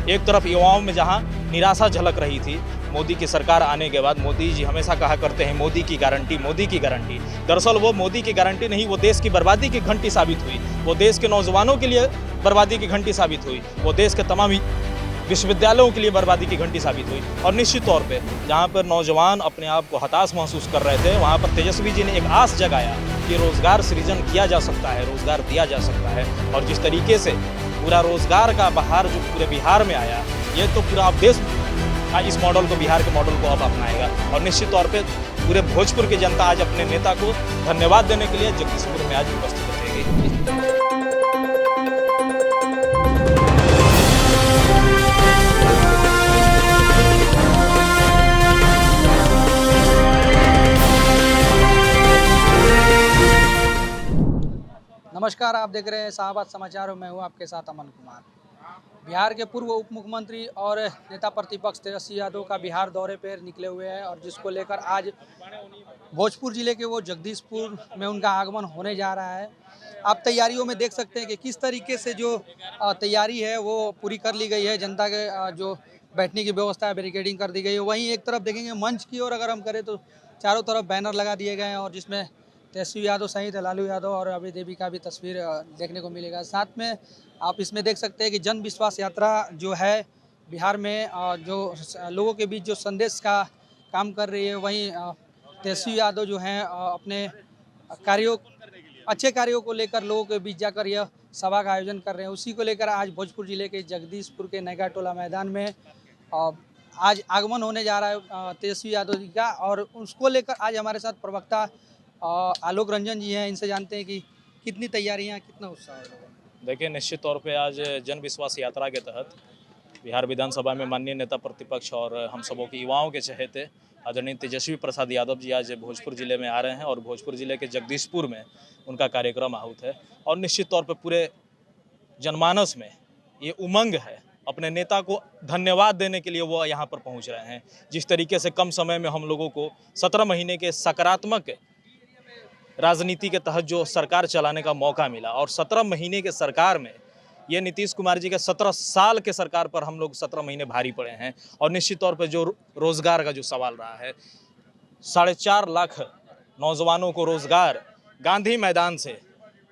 एक तरफ युवाओं में जहां निराशा झलक रही थी मोदी की सरकार आने के बाद, मोदी जी हमेशा कहा करते हैं मोदी की गारंटी, मोदी की गारंटी। दरअसल वो मोदी की गारंटी नहीं, वो देश की बर्बादी की घंटी साबित हुई। वो देश के नौजवानों के लिए बर्बादी की घंटी साबित हुई। वो देश के तमाम विश्वविद्यालयों के लिए बर्बादी की घंटी साबित हुई। और निश्चित तौर पे जहाँ पर नौजवान अपने आप को हताश महसूस कर रहे थे, वहाँ पर तेजस्वी जी ने एक आस जगाया कि रोजगार सृजन किया जा सकता है, रोजगार दिया जा सकता है। और जिस तरीके से पूरा रोजगार का बहार जो पूरे बिहार में आया, ये तो पूरा अब देश इस मॉडल को, बिहार के मॉडल को अब अपनाएगा। और निश्चित तौर पे पूरे भोजपुर की जनता आज अपने नेता को धन्यवाद देने के लिए जगदीशपुर में आज उपस्थित रहेगी। नमस्कार, आप देख रहे हैं शाहबाद समाचार और मैं हूं आपके साथ अमन कुमार। बिहार के पूर्व उप मुख्यमंत्री और नेता प्रतिपक्ष तेजस्वी यादव का बिहार दौरे पर निकले हुए हैं और जिसको लेकर आज भोजपुर जिले के वो जगदीशपुर में उनका आगमन होने जा रहा है। आप तैयारियों में देख सकते हैं कि किस तरीके से जो तैयारी है वो पूरी कर ली गई है। जनता के जो बैठने की व्यवस्था है, बैरिकेडिंग कर दी गई है। वहीं एक तरफ देखेंगे मंच की ओर अगर हम करें तो चारों तरफ बैनर लगा दिए गए हैं और जिसमें तेजस्वी यादव सहित लालू यादव और अभय देवी का भी तस्वीर देखने को मिलेगा। साथ में आप इसमें देख सकते हैं कि जन विश्वास यात्रा जो है बिहार में जो लोगों के बीच जो संदेश का काम कर रही है, वहीं तेजस्वी यादव जो हैं अपने कार्यों, अच्छे कार्यों को लेकर लोगों के बीच जाकर यह सभा का आयोजन कर रहे हैं। उसी को लेकर आज भोजपुर जिले के जगदीशपुर के नैगा टोला मैदान में आज आगमन होने जा रहा है तेजस्वी यादव जी का। और उसको लेकर आज हमारे साथ प्रवक्ता आलोक रंजन जी हैं। इनसे जानते हैं कि कितनी तैयारियां, कितना उत्साह है। देखिए, निश्चित तौर पे आज जन विश्वास यात्रा के तहत बिहार विधानसभा में माननीय नेता प्रतिपक्ष और हम सबों के युवाओं के चहेते आदरणीय तेजस्वी प्रसाद यादव जी आज भोजपुर जिले में आ रहे हैं और भोजपुर जिले के जगदीशपुर में उनका कार्यक्रम आहूत है। और निश्चित तौर पे पूरे जनमानस में ये उमंग है, अपने नेता को धन्यवाद देने के लिए वो यहाँ पर पहुँच रहे हैं। जिस तरीके से कम समय में हम लोगों को 17 महीने के सकारात्मक राजनीति के तहत जो सरकार चलाने का मौका मिला और 17 महीने के सरकार में ये नीतीश कुमार जी के 17 साल के सरकार पर हम लोग 17 महीने भारी पड़े हैं। और निश्चित तौर पर जो रोजगार का जो सवाल रहा है, 4.5 लाख नौजवानों को रोजगार गांधी मैदान से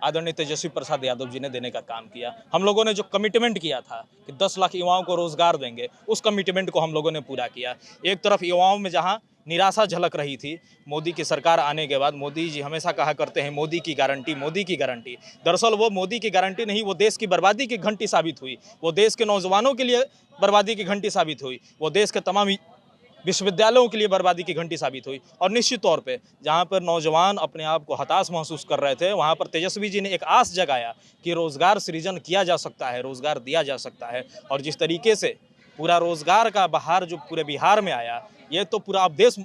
आदरणीय तेजस्वी प्रसाद यादव जी ने देने का काम किया। हम लोगों ने जो कमिटमेंट किया था कि 10 लाख युवाओं को रोजगार देंगे, उस कमिटमेंट को हम लोगों ने पूरा किया। एक तरफ युवाओं में जहां निराशा झलक रही थी मोदी की सरकार आने के बाद, मोदी जी हमेशा कहा करते हैं मोदी की गारंटी, मोदी की गारंटी। दरअसल वो मोदी की गारंटी नहीं, वो देश की बर्बादी की घंटी साबित हुई। वो देश के नौजवानों के लिए बर्बादी की घंटी साबित हुई। वो देश के तमाम विश्वविद्यालयों के लिए बर्बादी की घंटी साबित हुई। और निश्चित तौर पे जहाँ पर नौजवान अपने आप को हताश महसूस कर रहे थे, वहाँ पर तेजस्वी जी ने एक आस जगाया कि रोजगार सृजन किया जा सकता है, रोजगार दिया जा सकता है। और जिस तरीके से पूरा रोजगार का बहार जो पूरे बिहार में आया, ये तो पूरा अब देश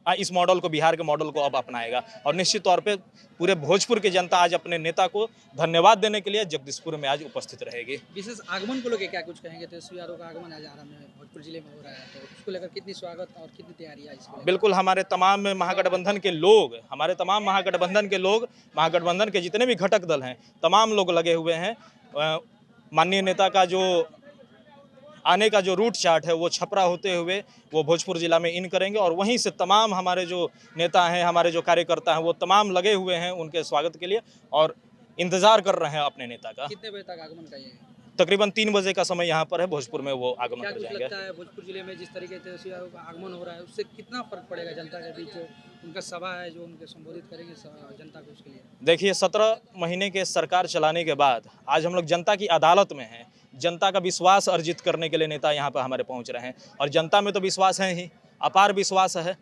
इस मॉडल को, बिहार के मॉडल को अब अपनाएगा। और निश्चित तौर पे पूरे भोजपुर की जनता आज अपने नेता को धन्यवाद देने के लिए जगदीशपुर में आज उपस्थित रहेगी। विशेष आगमन को लेकर क्या कुछ कहेंगे? तेजस्वी यादव का आगमन आज भोजपुर जिले में हो रहा है, तो उसको लेकर कितनी स्वागत और कितनी तैयारी है इसमें? बिल्कुल, हमारे तमाम महागठबंधन के लोग, महागठबंधन के जितने भी घटक दल हैं, तमाम लोग लगे हुए हैं। माननीय नेता का जो आने का जो रूट चार्ट है वो छपरा होते हुए वो भोजपुर जिला में इन करेंगे और वहीं से तमाम हमारे जो नेता हैं, हमारे जो कार्यकर्ता हैं, वो तमाम लगे हुए हैं उनके स्वागत के लिए और इंतजार कर रहे हैं अपने नेता का। कितने बजे तक आगमन का ये? तकरीबन 3 बजे का समय यहाँ पर है, भोजपुर में वो आगमन कर जाएंगे। लगता है भोजपुर जिले में जिस तरीके से का आगमन हो रहा है, उससे कितना फर्क पड़ेगा जनता के बीच? जो उनका सभा है, जो उनके संबोधित करेंगे जनता को, उसके लिए देखिए, 17 महीने के सरकार चलाने के बाद आज हम लोग जनता की अदालत में हैं। जनता का विश्वास अर्जित करने के लिए नेता यहाँ पर हमारे पहुँच रहे हैं और जनता में तो विश्वास है ही, अपार विश्वास है।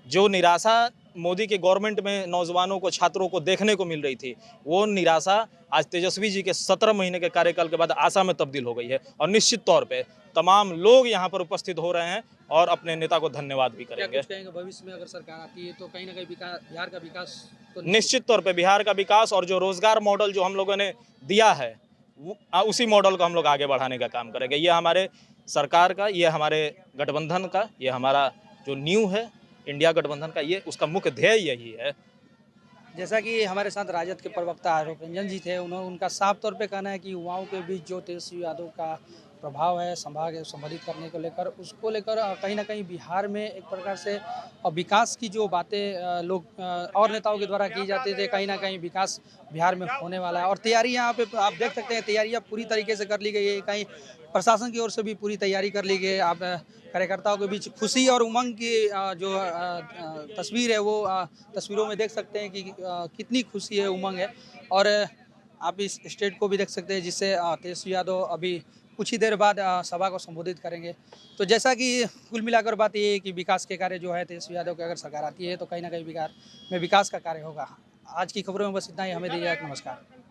जो निराशा मोदी के गवर्नमेंट में नौजवानों को, छात्रों को देखने को मिल रही थी, वो निराशा आज तेजस्वी जी के 17 महीने के कार्यकाल के बाद आशा में तब्दील हो गई है। और निश्चित तौर पे तमाम लोग यहाँ पर उपस्थित हो रहे हैं और अपने नेता को धन्यवाद भी करेंगे। क्या कुछ कहेंगे भविष्य में अगर सरकार आती है तो कहीं ना कहीं बिहार का विकास तो निश्चित तौर पे बिहार का विकास और जो रोजगार मॉडल जो हम लोगों ने दिया है, उसी मॉडल को हम लोग आगे बढ़ाने का काम करेंगे। ये हमारे सरकार का, ये हमारे गठबंधन का, ये हमारा जो न्यू है इंडिया गठबंधन का, ये उसका मुख्य ध्येय यही है। जैसा कि हमारे साथ राजद के प्रवक्ता आलोक रंजन जी थे, उनका साफ तौर पे कहना है कि युवाओं के बीच जो तेजस्वी यादव का प्रभाव है संबोधित करने को लेकर, उसको लेकर कहीं ना कहीं बिहार में एक प्रकार से विकास की जो बातें लोग और नेताओं के द्वारा की जाती थी, कहीं ना कहीं विकास बिहार में होने वाला है। और तैयारी यहाँ पे आप देख सकते हैं, तैयारियाँ पूरी तरीके से कर ली गई है। कहीं प्रशासन की ओर से भी पूरी तैयारी कर ली गई है। आप कार्यकर्ताओं के बीच खुशी और उमंग की जो तस्वीर है वो तस्वीरों में देख सकते हैं कि कितनी खुशी है, उमंग है। और आप इस स्टेट को भी देख सकते हैं, जिससे तेजस्वी यादव अभी कुछ ही देर बाद सभा को संबोधित करेंगे। तो जैसा कि कुल मिलाकर बात ये है कि विकास के कार्य जो है, तेजस्वी यादव की अगर सरकार आती है तो कहीं ना कहीं बिहार में विकास का कार्य होगा। आज की खबरों में बस इतना ही। हमें दीजिए नमस्कार।